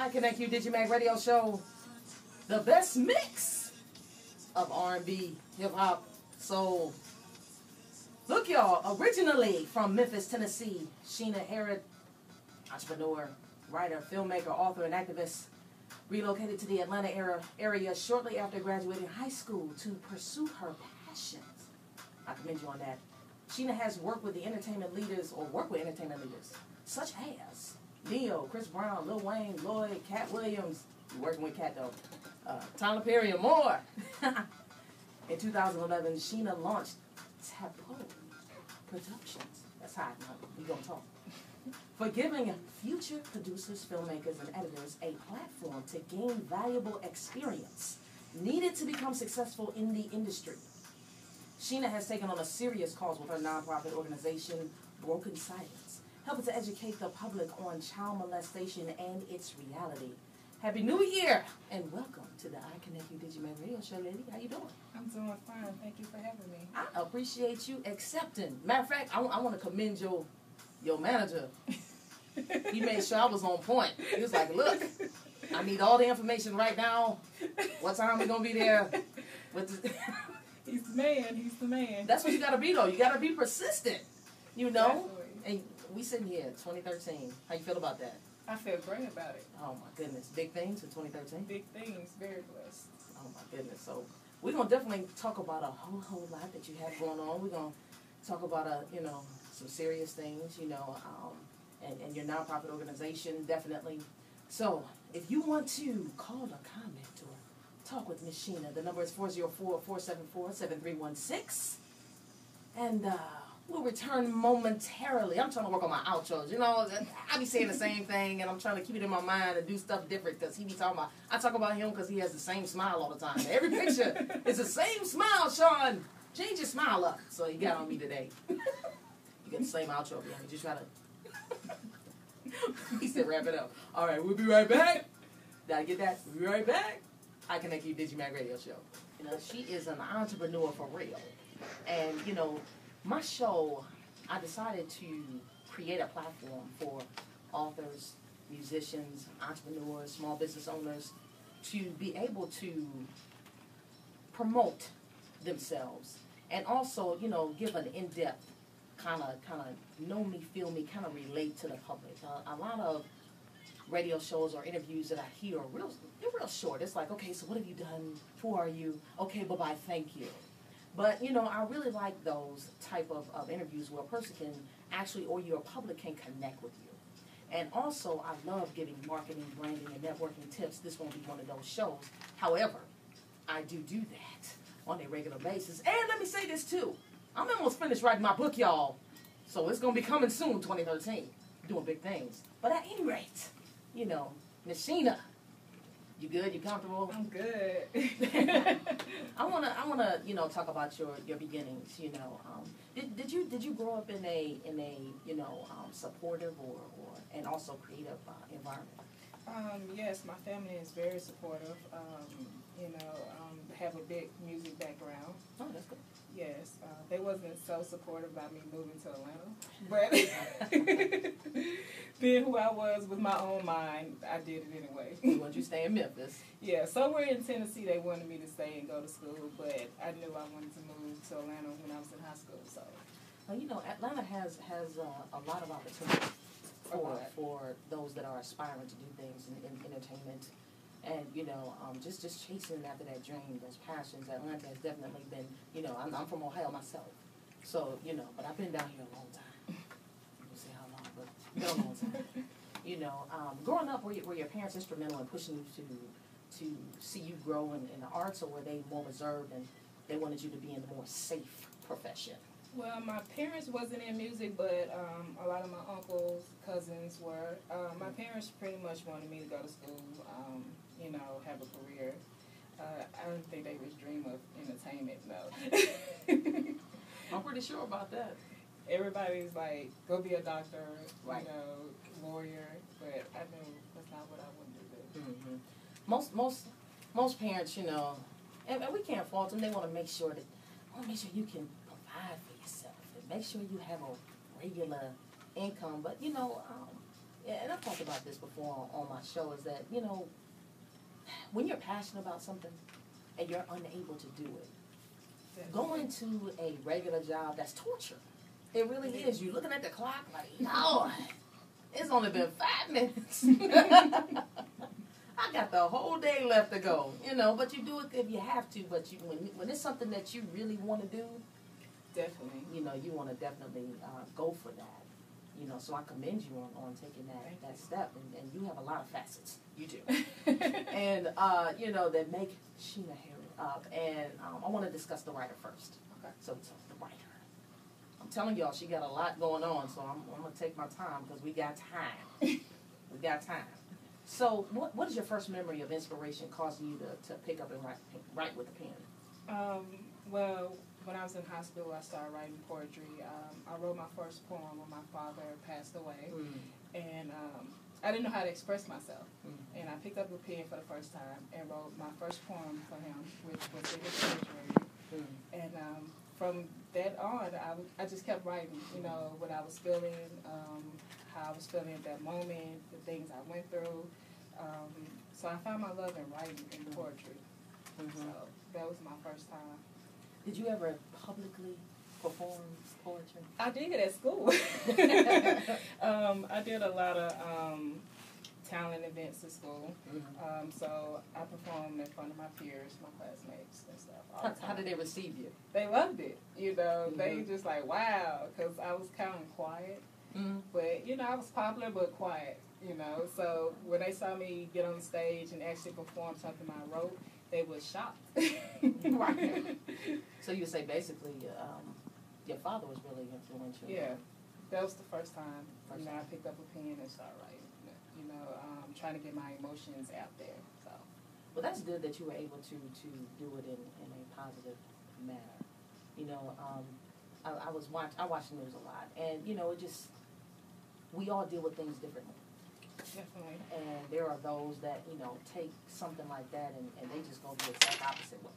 I Connect You Digimag Radio Show. The best mix of R&B, hip-hop, soul. Look, y'all, originally from Memphis, Tennessee, Sheena Harrod, entrepreneur, writer, filmmaker, author, and activist, relocated to the Atlanta area shortly after graduating high school to pursue her passions. I commend you on that. Sheena has worked with entertainment leaders, such as Neo, Chris Brown, Lil Wayne, Lloyd, Cat Williams. You're working with Cat though. Tyler Perry and more. In 2011, Sheena launched Taboo Productions. That's hot. We're going to talk. For giving future producers, filmmakers, and editors a platform to gain valuable experience needed to become successful in the industry. Sheena has taken on a serious cause with her nonprofit organization, Broken Silence, helping to educate the public on child molestation and its reality. Happy New Year, and welcome to the I Connect You Digimag Radio Show, lady. How you doing? I'm doing fine. Thank you for having me. I appreciate you accepting. Matter of fact, I want to commend your manager. He made sure I was on point. He was like, look, I need all the information right now. What time we going to be there? He's the man. He's the man. That's what you got to be, though. You got to be persistent, you know? Definitely. And we sitting here, 2013. How you feel about that? I feel great about it. Oh, my goodness. Big things in 2013? Big things. Very blessed. Oh, my goodness. So we're going to definitely talk about a whole lot that you have going on. We're going to talk about, some serious things, and your nonprofit organization, definitely. So if you want to call or comment or talk with Miss Sheena, the number is 404-474-7316. And we'll return momentarily. I'm trying to work on my outros. I be saying the same thing, and I'm trying to keep it in my mind and do stuff different because he be talking about, I talk about him because he has the same smile all the time. Every picture is the same smile, Sean. Change your smile up. So he got on me today. You get the same outro behind me. Just try to... He said wrap it up. All right, we'll be right back. Did I get that? We'll be right back. I Connect You Digimag Radio Show. She is an entrepreneur for real. And, my show, I decided to create a platform for authors, musicians, entrepreneurs, small business owners to be able to promote themselves and also, give an in-depth kind of know me, feel me, kind of relate to the public. A lot of radio shows or interviews that I hear they're real short. It's like, okay, so what have you done? Who are you? Okay, bye-bye, thank you. But, I really like those type of interviews where a person can actually, or your public can connect with you. And also, I love giving marketing, branding, and networking tips. This won't be one of those shows. However, I do that on a regular basis. And let me say this, too. I'm almost finished writing my book, y'all. So it's going to be coming soon, 2013. Doing big things. But at any rate, Miss Sheena, you good? You comfortable? I'm good. I wanna talk about your beginnings. Did you grow up in a supportive or and also creative environment? Yes, my family is very supportive. Have a big music background. Oh, that's good. Yes, they wasn't so supportive about me moving to Atlanta, but being who I was with my own mind, I did it anyway. You wanted you to stay in Memphis? Yeah, somewhere in Tennessee they wanted me to stay and go to school, but I knew I wanted to move to Atlanta when I was in high school. So, Atlanta has a lot of opportunity for those that are aspiring to do things in entertainment. And, just chasing after that dream, those passions. Atlanta has definitely been, I'm from Ohio myself. So, but I've been down here a long time. We'll see how long, but been a long time. Growing up, were your parents instrumental in pushing you to see you grow in the arts, or were they more reserved and they wanted you to be in a more safe profession? Well, my parents wasn't in music, but a lot of my uncles, cousins were. My parents pretty much wanted me to go to school, have a career. I don't think they was dream of entertainment, no. I'm pretty sure about that. Everybody's like, go be a doctor, right. Lawyer, but I knew that's not what I wanted to do. Mm-hmm. Most parents, and we can't fault them. They want to make sure you can provide for yourself and make sure you have a regular income. But and I've talked about this before on my show, is that, you know, when you're passionate about something and you're unable to do it, going to a regular job, that's torture. It really is. You're looking at the clock like, Lord, it's only been 5 minutes. I got the whole day left to go, you know, but you do it if you have to. But when it's something that you really want to do, definitely, you know, you want to definitely go for that. You know, so I commend you on taking that step, and you have a lot of facets. You do. And, you know, that make Sheena hair up. And I want to discuss the writer first. Okay. So the writer. I'm telling y'all, she got a lot going on, so I'm going to take my time because we got time. We got time. So what is your first memory of inspiration causing you to pick up and write with a pen? Well, when I was in high school, I started writing poetry. I wrote my first poem when my father passed away, and I didn't know how to express myself. And I picked up a pen for the first time and wrote my first poem for him, which was in his obituary. And from that on, I just kept writing, you know, what I was feeling, how I was feeling at that moment, the things I went through. So I found my love in writing and poetry. So that was my first time. Did you ever publicly perform poetry? I did at school. I did a lot of talent events at school. So I performed in front of my peers, my classmates and stuff. How did they receive you? They loved it. You know, they just like, wow, because I was kind of quiet. But, you know, I was popular but quiet, you know. So when they saw me get on the stage and actually perform something I wrote, they were shocked. Right. So you would say basically your father was really influential. Yeah. That was the first time, you know, I picked up a pen and started writing. You know, trying to get my emotions out there. So. Well, that's good that you were able to do it in a positive manner. You know, I watch the news a lot, and you know, we all deal with things differently. Definitely. And there are those that, you know, take something like that and they just go the exact opposite way.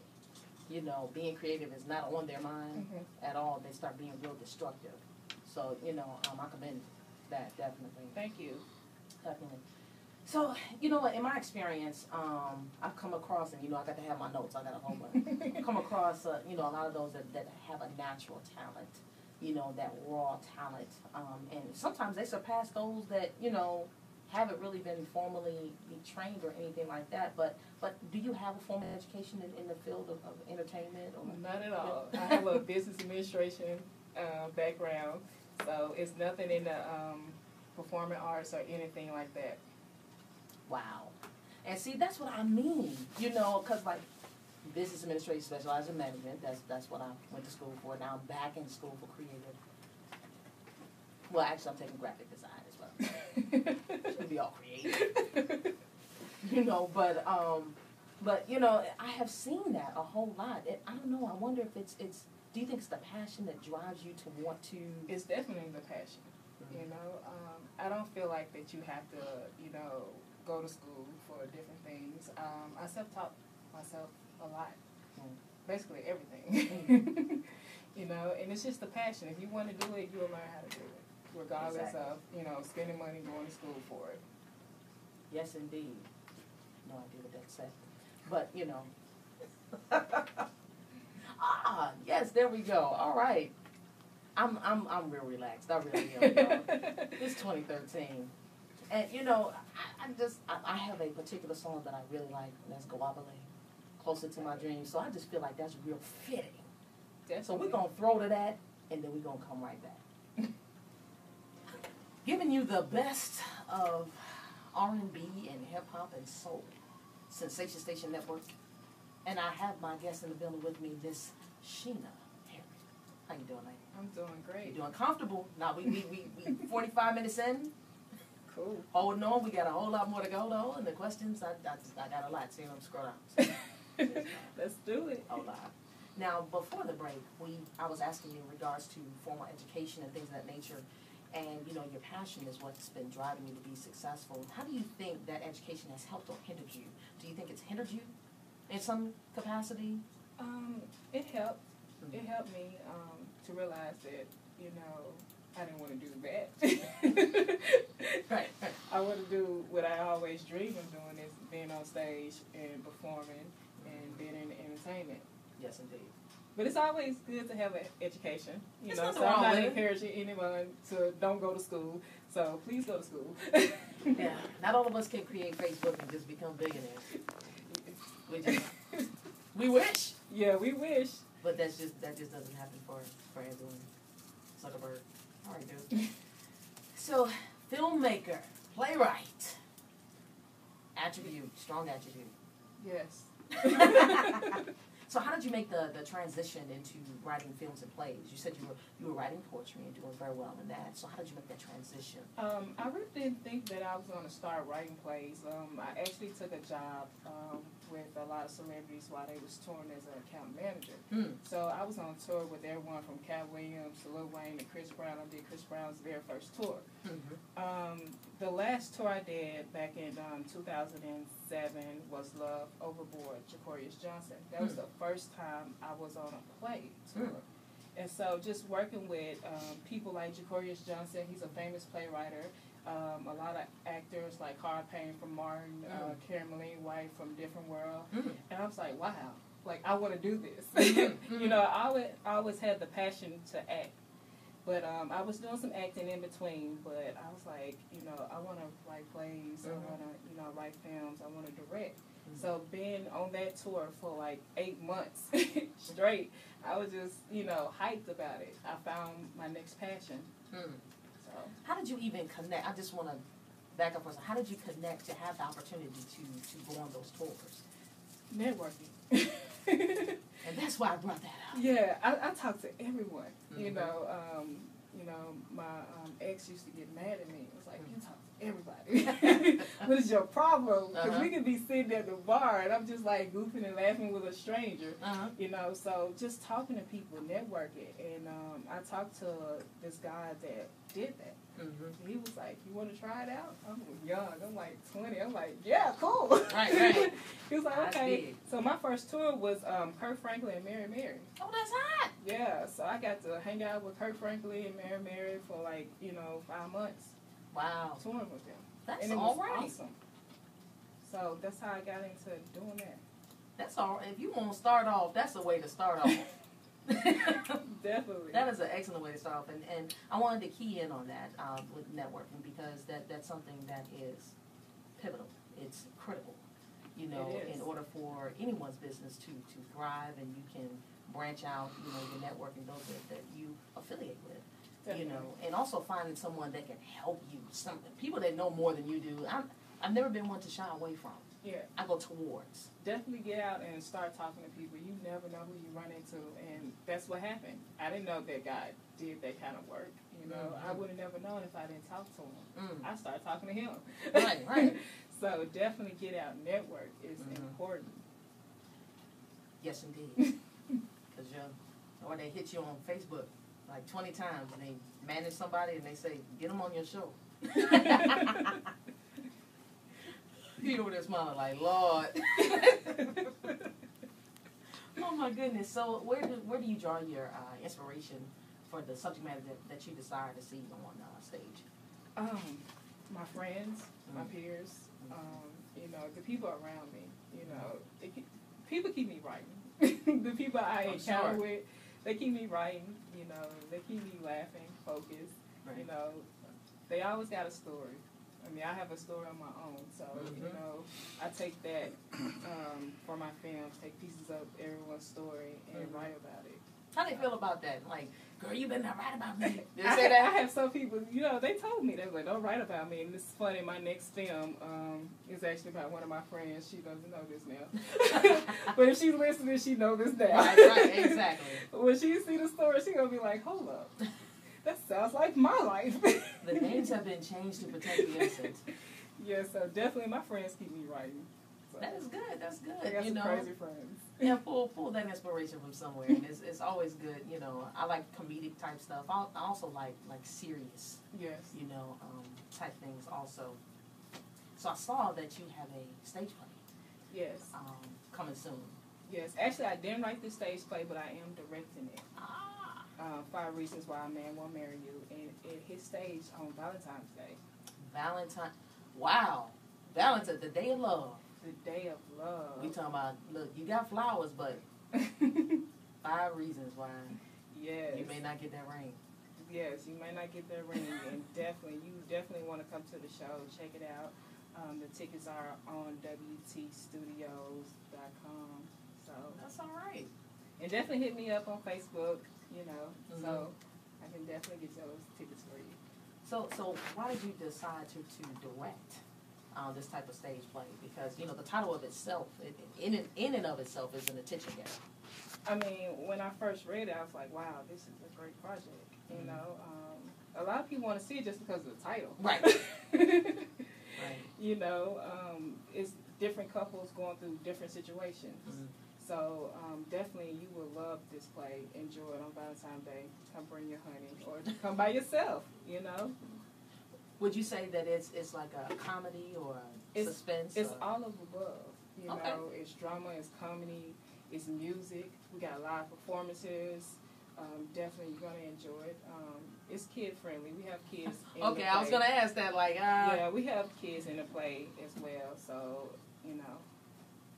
You know, being creative is not on their mind at all. They start being real destructive. So, you know, I commend that, definitely. Thank you. Definitely. So, you know what, in my experience, I've come across, and, you know, I got to have my notes. I got a whole bunch. I've come across, you know, a lot of those that have a natural talent, you know, that raw talent. And sometimes they surpass those that, you know, haven't really been formally trained or anything like that. But do you have a formal education in the field of entertainment? Or? Not at all. I have a business administration background, so it's nothing in the performing arts or anything like that. Wow. And see, that's what I mean, you know, because like business administration, specialized in management, that's what I went to school for. Now I'm back in school for creative. Well, actually, I'm taking graphic design as well. Should be all creative. You know, but you know, I have seen that a whole lot. I don't know. I wonder if it's. Do you think it's the passion that drives you to want to? It's definitely the passion. You know, I don't feel like that you have to, you know, go to school for different things. I self-taught myself a lot, basically everything. You know, and it's just the passion. If you want to do it, you'll learn how to do it, regardless of, you know, spending money going to school for it. Yes, indeed. No idea what that said, but you know. Yes, there we go. All right. I'm real relaxed. I really am. It's 2013. And, you know, I have a particular song that I really like, and that's Guavale, Closer to My Dreams. So I just feel like that's real fitting. Definitely. So we're going to throw to that, and then we're going to come right back. Giving you the best of R&B and hip-hop and soul. Sensation Station Network. And I have my guest in the building with me, Miss Sheena. How you doing, lady? I'm doing great. You're doing comfortable. Now, we 45 minutes in. Cool. Holding on. We got a whole lot more to go, though. And the questions, I got a lot. See them scroll down. So, let's do it. A lot. Now, before the break, I was asking you in regards to formal education and things of that nature. And, you know, your passion is what's been driving you to be successful. How do you think that education has helped or hindered you? Do you think it's hindered you in some capacity? It helped. It helped me to realize that, you know, I didn't want to do that. Right. I want to do what I always dreamed of doing, is being on stage and performing and being in entertainment. Yes, indeed. But it's always good to have an education, you know. nothing So I'm wrong not with it. encouraging anyone to don't go to school. So please go to school. Yeah, not all of us can create Facebook and just become billionaires. We wish, Yeah, we wish. but that just doesn't happen for everyone. Zuckerberg. All right, dude. So, filmmaker, playwright, attribute, strong attribute. Yes. So how did you make the transition into writing films and plays? You said you were writing poetry and doing very well in that. So how did you make that transition? I really didn't think that I was going to start writing plays. I actually took a job with a lot of celebrities while they was touring as an account manager. So I was on tour with everyone from Cat Williams to Lil Wayne to Chris Brown. I did Chris Brown's very first tour. The last tour I did back in 2007 was Love Overboard, Jacorius Johnson. That was the first time I was on a play tour. And so just working with people like Jacorius Johnson, he's a famous playwright. A lot of actors like Hard Payne from Martin, Karen Moline White from Different World. And I was like, wow, like I want to do this. You know, I always had the passion to act. But I was doing some acting in between, but I was like, you know, I want to write plays, I want to, you know, write films, I want to direct. So being on that tour for like 8 months straight, I was just, you know, hyped about it. I found my next passion. So How did you even connect? I just want to back up for a second. How did you connect to have the opportunity to go on those tours? networking. And that's why I brought that up. Yeah, I talk to everyone. You know, my ex used to get mad at me. It was like, you talk to everybody. What is your problem? Because we could be sitting at the bar and I'm just like goofing and laughing with a stranger. You know, so just talking to people, networking. And I talked to this guy that did that. He was like, you want to try it out? I'm young. I'm like 20. I'm like, yeah, cool. Right. He was like, okay. So my first tour was Kirk Franklin and Mary Mary. Oh, that's hot. Yeah, so I got to hang out with Kirk Franklin and Mary Mary for like, 5 months. Wow. Touring with them. That's and it all was right. awesome. So that's how I got into doing that. That's all right. If you want to start off, that's the way to start off. Definitely. That is an excellent way to start off, and I wanted to key in on that with networking because that's something that is pivotal. It's critical, in order for anyone's business to thrive, and you can branch out, your networking, those that you affiliate with, Definitely. and also finding someone that can help you. Some people that know more than you do. I've never been one to shy away from. Yeah. I go towards. Definitely get out and start talking to people. You never know who you run into, and that's what happened. I didn't know that guy did that kind of work. I would have never known if I didn't talk to him. I started talking to him. Right. So definitely get out and network is important. Yes, indeed. Because or they hit you on Facebook like 20 times, and they manage somebody, and they say, get them on your show. You over there smiling like, Lord. Oh, my goodness. So where do you draw your inspiration for the subject matter that you desire to see on stage? My friends, my peers, the people around me. People keep me writing. The people I encounter with, they keep me writing. They keep me laughing, focused. Right. They always got a story. I have a story on my own, so, I take that for my films, take pieces of everyone's story and write about it. How do you feel about that? Like, girl, you better not write about me. Did they I say that? I have some people, they told me, they were like, don't write about me. And this is funny, my next film is actually about one of my friends. She doesn't know this now. But if she's listening, she knows this now. Right, exactly. When she see the story, she's going to be like, hold up. That sounds like my life. The names have been changed to protect the innocent. Yeah, so definitely my friends keep me writing. So. That is good. That's good. I got some crazy friends. Yeah, pull that inspiration from somewhere, and it's always good. I like comedic type stuff. I also like serious. Yes. Type things also. So I saw that you have a stage play. Yes. Coming soon. Yes. Actually, I didn't write the stage play, but I am directing it. 5 Reasons Why a Man Won't Marry You, and it hit stage on Valentine's Day. Wow. Valentine, the day of love. The day of love. We talking about, look, you got flowers, but 5 reasons why yes. you may not get that ring. Yes, you may not get that ring, and you definitely want to come to the show. Check it out. The tickets are on WTstudios.com. So that's all right. And definitely hit me up on Facebook, so I can definitely get those tickets for you. So why did you decide to direct this type of stage play? Because, the title of itself, in and of itself, is an attention getter. I mean, when I first read it, I was like, wow, this is a great project, a lot of people want to see it just because of the title. Right. Right. It's different couples going through different situations. Mm-hmm. So definitely you will love this play. Enjoy it on Valentine's Day. Come bring your honey or come by yourself, Would you say that it's like a comedy or suspense? It's all of the above. Okay. It's drama, it's comedy, it's music. We got live performances. Definitely you're going to enjoy it. It's kid friendly. We have kids in the play. I was going to ask that. Yeah, we have kids in the play as well. So,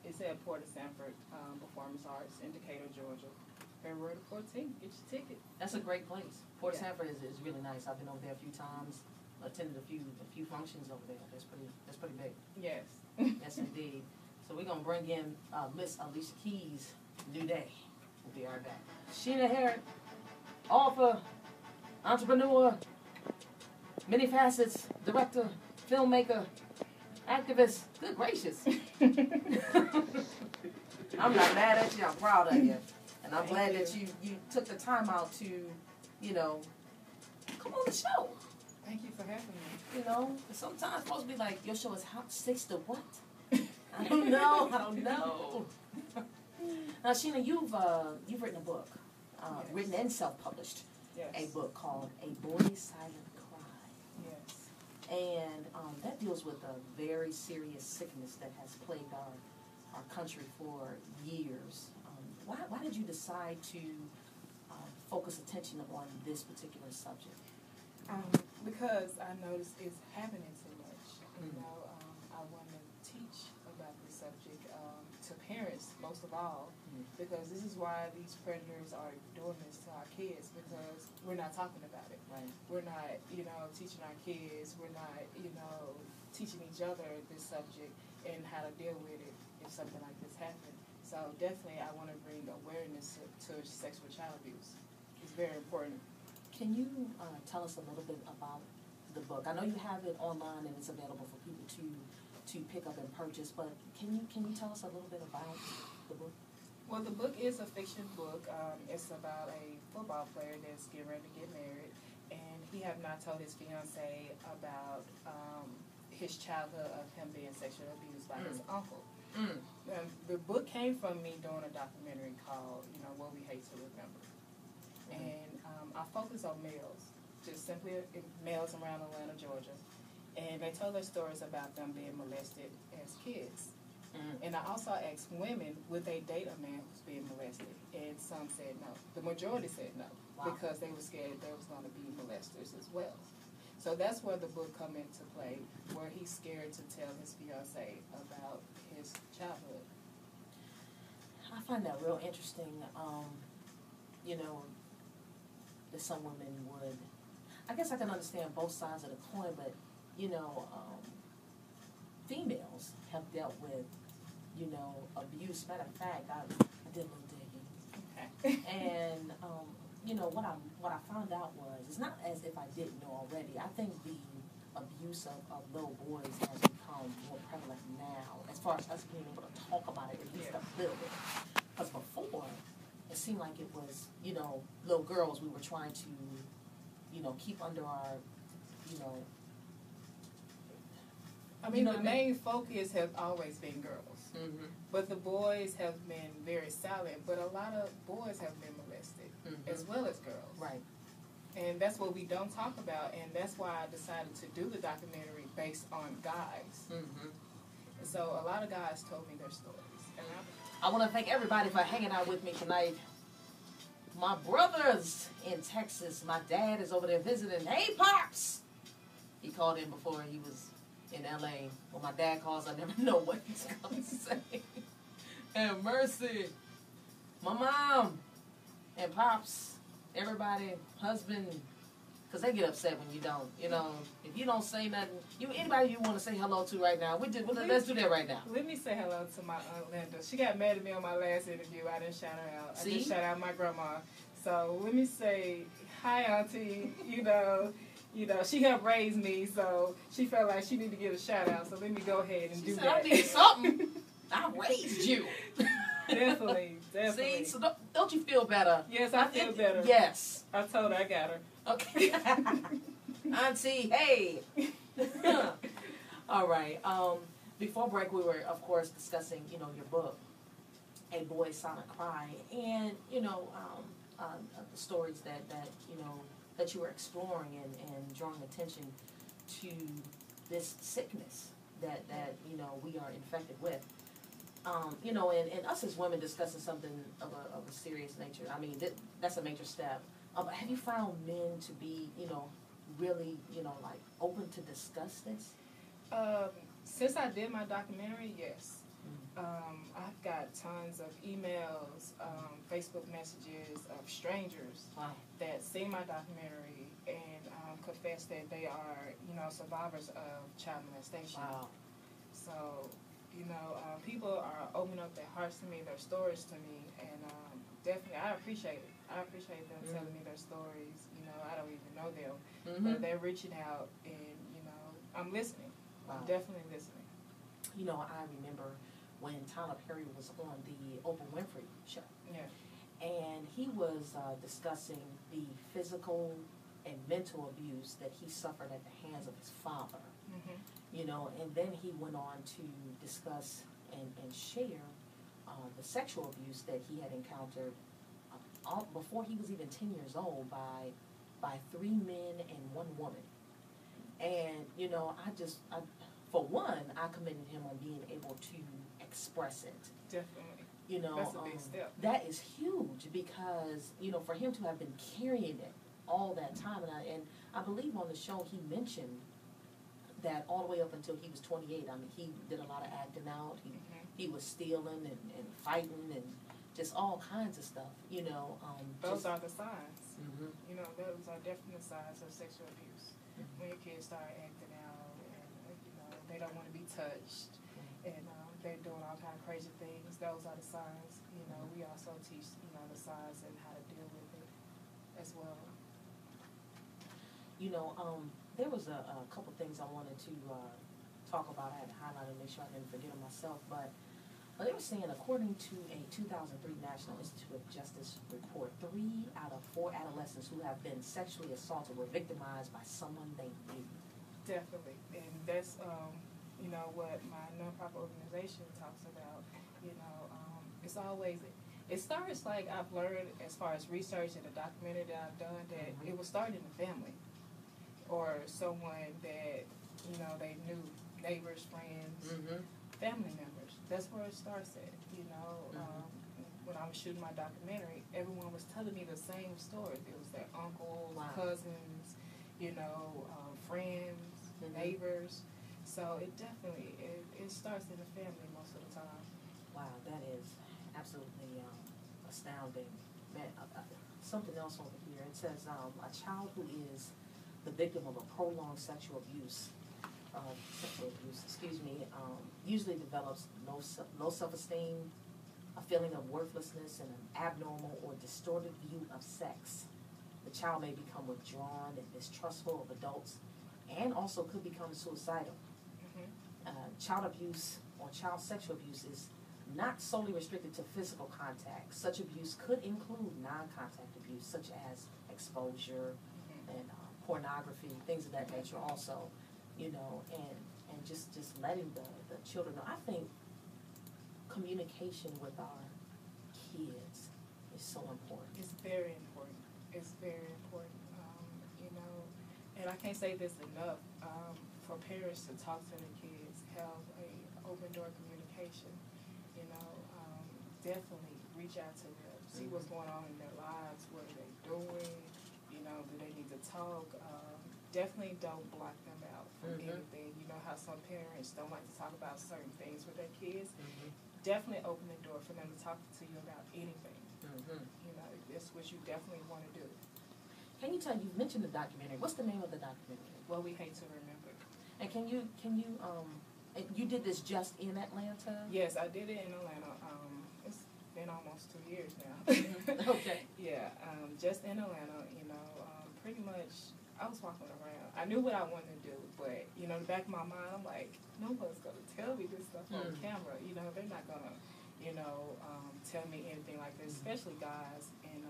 it's at Port of Sanford Performance Arts in Decatur, Georgia. February the 14th. Get your ticket. That's a great place. Port Sanford is really nice. I've been over there a few times. Attended a few functions over there. That's pretty big. Yes. Yes, indeed. So we're gonna bring in Miss Alicia Keys, New Day. We'll be right back. Sheena Herrick, author, entrepreneur, many facets, director, filmmaker, activist. Good gracious. I'm not mad at you. I'm proud of you, and I'm glad that you took the time out to, come on the show. Thank you for having me. Sometimes it's supposed to be like, your show is hot 6 to what? I don't know. Now, Sheena, you've written a book, yes. written and self-published, yes. a book called A Boy's Silent Cry. Yes. And that deals with a very serious sickness that has plagued our country for years. Why did you decide to focus attention on this particular subject? Because I noticed it's happening too much. I want to teach about this subject to parents, most of all, because this is why these predators are doing this to our kids, because we're not talking about it. Right. We're not, teaching our kids. We're not, teaching each other this subject and how to deal with it if something like this happens. So definitely I want to bring awareness to sexual child abuse. It's very important. Can you tell us a little bit about the book? I know you have it online and it's available for people to pick up and purchase, but can you tell us a little bit about the book? Well, the book is a fiction book. It's about a football player that's getting ready to get married, and he have not told his fiancée about his childhood of him being sexually abused by his uncle. The book came from me doing a documentary called, What We Hate to Remember. And I focus on males, just simply males around Atlanta, Georgia. And they told their stories about them being molested as kids. And I also asked women, would they date a man who's being molested? And some said no. The majority said no, because they were scared there was going to be molesters as well. So that's where the book come into play, where he's scared to tell his fiancée about his childhood. I find that real interesting. That some women would, I guess I can understand both sides of the coin, but, females have dealt with, abuse. Matter of fact, I did a little digging. Okay. And, what I found out was, it's not as if I didn't know already. I think the abuse of little boys has become more prevalent now, as far as us being able to talk about it at least a little bit. Because before, it seemed like it was, little girls we were trying to, keep under our, I mean, the main focus has always been girls. Mm-hmm. But the boys have been very silent. But a lot of boys have been molested, as well as girls. Right. And that's what we don't talk about. And that's why I decided to do the documentary based on guys. Mm-hmm. And so a lot of guys told me their stories. And I want to thank everybody for hanging out with me tonight. My brother's in Texas. My dad is over there visiting. Hey, Pops! He called in before he was in L.A. When my dad calls, I never know what he's going to say. And mercy. My mom and Pops, everybody, husband, because they get upset when you don't. You know, if you don't say nothing, anybody you want to say hello to right now, let's do that right now. Let me say hello to my Aunt Linda. She got mad at me on my last interview. I didn't shout her out. See? I just shout out my grandma. So let me say, hi, Auntie. You know, she helped raise me, so she felt like she needed to get a shout out. So let me go ahead and do said, that. I need something. I raised you. Definitely. See, so don't you feel better? Yes, I feel better. Yes. I told her I got her. Okay. Auntie, hey. All right. Before break, we were, of course, discussing, your book, A Boy's Silent Cry, and, the stories that you were exploring and drawing attention to this sickness that we are infected with. And us as women discussing something of a serious nature. I mean, that's a major step. Have you found men to be, really, like open to discuss this? Since I did my documentary, yes. I've got tons of emails, Facebook messages of strangers that see my documentary and confess that they are, survivors of child molestation. Wow. So, people are opening up their hearts to me, their stories to me, and definitely I appreciate it. I appreciate them telling me their stories. I don't even know them, but they're reaching out, and I'm listening. Wow. I'm definitely listening. I remember when Tyler Perry was on the Oprah Winfrey show. Yeah. And he was discussing the physical and mental abuse that he suffered at the hands of his father. And then he went on to discuss and share the sexual abuse that he had encountered before he was even 10 years old by 3 men and 1 woman. And, for one, I commended him on being able to express it. Definitely. That's a big step. That is huge because, for him to have been carrying it all that time, and I believe on the show he mentioned that all the way up until he was 28, I mean, he did a lot of acting out. He was stealing and fighting and just all kinds of stuff, Those are the signs. Those are definite signs of sexual abuse. When your kids start acting out and, they don't want to be touched and they're doing all kind of crazy things, those are the signs. We also teach, the signs and how to deal with it as well. There was a couple things I wanted to talk about. I had to highlight and make sure I didn't forget them myself. But they were saying, according to a 2003 National Institute of Justice report, 3 out of 4 adolescents who have been sexually assaulted were victimized by someone they knew. Definitely. And that's, what my nonprofit organization talks about. It's always... It starts like I've learned as far as research and the documentary that I've done that it was started in the family or someone that, they knew, neighbors, friends, family members. That's where it starts at, When I was shooting my documentary, everyone was telling me the same story. It was their uncles, cousins, friends, neighbors. So it definitely, it starts in the family most of the time. Wow, that is absolutely astounding. Man, something else over here. It says a child who is the victim of a prolonged sexual abuse, usually develops low self-esteem, a feeling of worthlessness, and an abnormal or distorted view of sex. The child may become withdrawn and mistrustful of adults, and also could become suicidal. Child abuse or child sexual abuse is not solely restricted to physical contact. Such abuse could include non-contact abuse, such as exposure and pornography, things of that nature also, and just letting the children know. I think communication with our kids is so important. It's very important. It's very important, and I can't say this enough, for parents to talk to their kids, have a open door communication, definitely reach out to them, see what's going on in their lives, what are they doing, you know, do they need to talk. Definitely don't block them out from anything. You know how some parents don't like to talk about certain things with their kids. Definitely open the door for them to talk to you about anything. You know, it's what you definitely want to do. Can you tell, you mentioned the documentary. What's the name of the documentary? Well, we hate to remember. And you did this just in Atlanta? Yes, I did it in Atlanta. It's been almost 2 years now. Okay. Yeah, just in Atlanta, you know, pretty much I was walking around. I knew what I wanted to do, but, you know, in the back of my mind, I'm like, no one's going to tell me this stuff on camera. You know, they're not going to, you know, tell me anything like this, especially guys. And,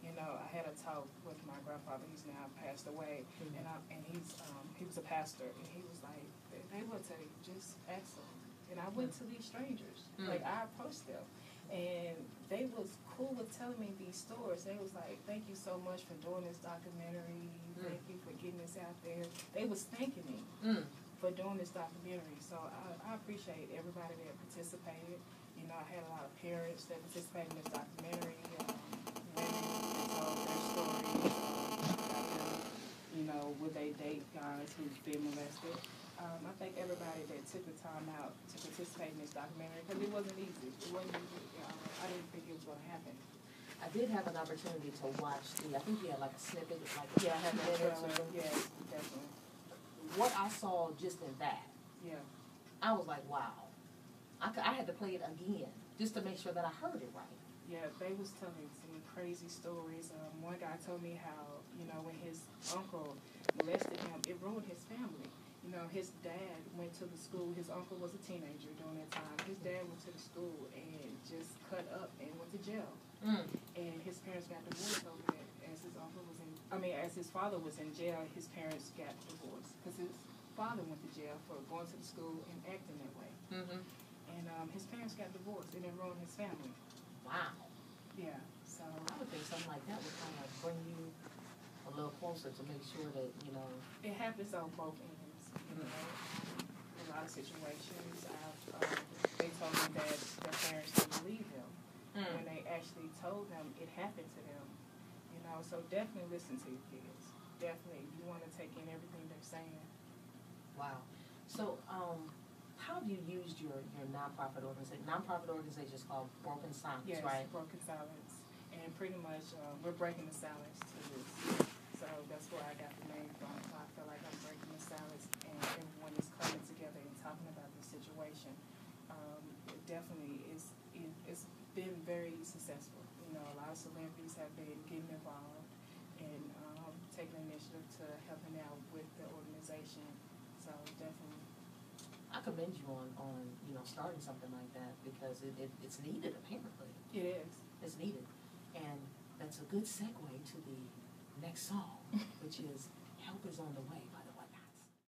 you know, I had a talk with my grandfather. He's now passed away, and he was a pastor, and he was like, they will tell you, just ask them. And I went to these strangers. Like, I approached them. And they was cool with telling me these stories. They was like, thank you so much for doing this documentary. Thank you for getting this out there. They was thanking me for doing this documentary. So I appreciate everybody that participated. You know, I had a lot of parents that participated in this documentary. Women that told their stories. You know, would they date guys who've been molested? I thank everybody that took the time out to participate in this documentary, because it wasn't easy. It wasn't easy. I didn't think it was going to happen. I did have an opportunity to watch I think you had like a snippet, like I had that trailer. Yes, definitely. What I saw just in that, I was like, wow. I had to play it again just to make sure that I heard it right. Yeah, they was telling some crazy stories. One guy told me how, you know, when his uncle molested him, it ruined his family. You know, his dad went to the school. His uncle was a teenager during that time. His dad went to the school and just cut up and went to jail. And his parents got divorced over that. As his father was in jail, his parents got divorced because his father went to jail for going to the school and acting that way. And his parents got divorced, and it ruined his family. Wow. Yeah. So I would think something like that would kind of bring you a little closer to make sure that, you know. It happens on both ends. You know, a lot of situations, they told me that their parents didn't believe them when they actually told them it happened to them. You know, so definitely listen to your kids. Definitely, you want to take in everything they're saying. Wow. So, how do you use your nonprofit organization? Nonprofit organization is called Broken Silence, yes, right? Broken Silence. And pretty much, we're breaking the silence to this. So that's where I got the name from. I feel like I'm breaking the silence, and everyone is coming together and talking about the situation. It definitely it's been very successful. You know, a lot of celebrities have been getting involved and taking initiative to helping out with the organization. So definitely. I commend you on starting something like that, because it's needed, apparently. It is. It's needed. And that's a good segue to the next song, which is Help Is On The Way by the White House.